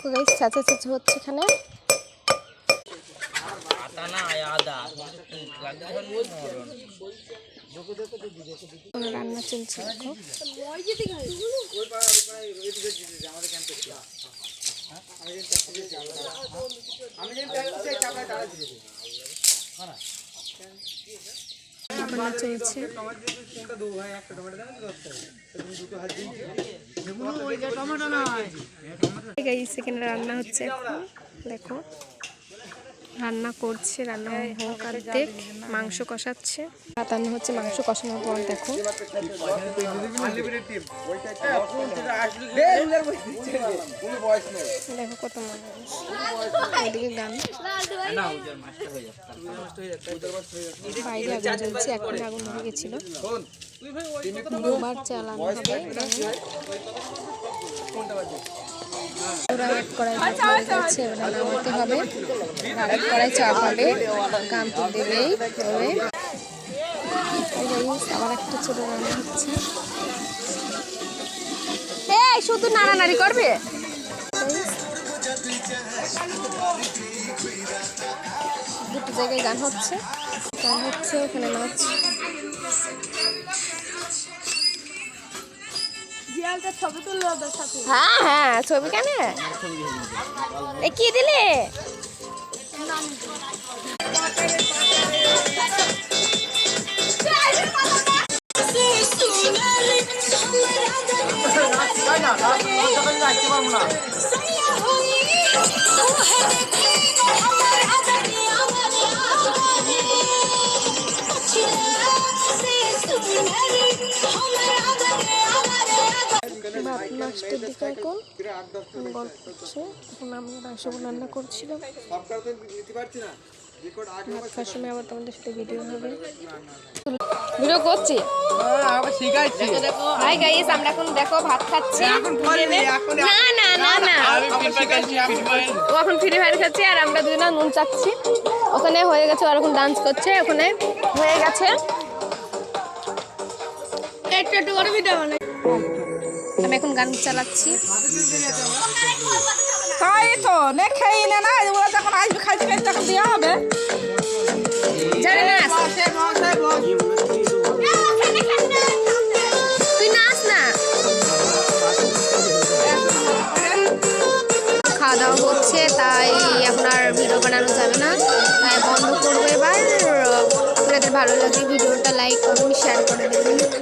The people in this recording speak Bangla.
দেখো গাইস চাচা চাচা হচ্ছে এখানে রান্না চলছে দেখো রান্না চলছে গাইস এখানে রান্না হচ্ছে এখন দেখো রান্না করছে রান্না হোক অর্ধেক মাংস কষাচ্ছে রান্না হচ্ছে মাংস কষানোর পর দেখো দেখো কত মানুষ এদিকে গান বাইরে আগুন জ্বলছে এখন আগুন হয়ে গেছিল দুবার চালানো হবে ওরা এক কড়াই ভাত হয়ে গেছে এবার নামাতে হবে এক কড়াই চাপ হবে কামটি দেবেই তবে আবার একটা ছোট রান্না হচ্ছে এই শুধু নাড়ানাড়ি করবে দুটো জায়গায় গান হচ্ছে ওখানে নাচ হ্যাঁ হ্যাঁ ছবি কেন কি দিলে মাছটার দিকে এখন গল্প হচ্ছে এখন আমি মাংস রান্না করছিলাম ভাত খাওয়ার সময় আবার তোমাদের সাথে ভিডিও হবে ভিডিও করছি হাই গাইস আমরা এখন দেখো ভাত খাচ্ছি না না না না ও এখন ফ্রি ফায়ার খাচ্ছে আর আমরা দুজনা নুন চাচ্ছি ওখানে হয়ে গেছে আর এখন ডান্স করছে ওখানে হয়ে গেছে একটু করে ভিডিও বানাই আমি এখন গান চালাচ্ছি তাই তো নে খাই না না ওরা যখন আসবে খাইতে খাইতে তখন দেওয়া হবে জানে না তুই নাচ না খাওয়া দাওয়া হচ্ছে তাই এখন আর ভিডিও বানানো যাবে না তাই বন্ধ করবো এবার আপনাদের ভালো লাগলে ভিডিওটা লাইক করুন শেয়ার করে দেবেন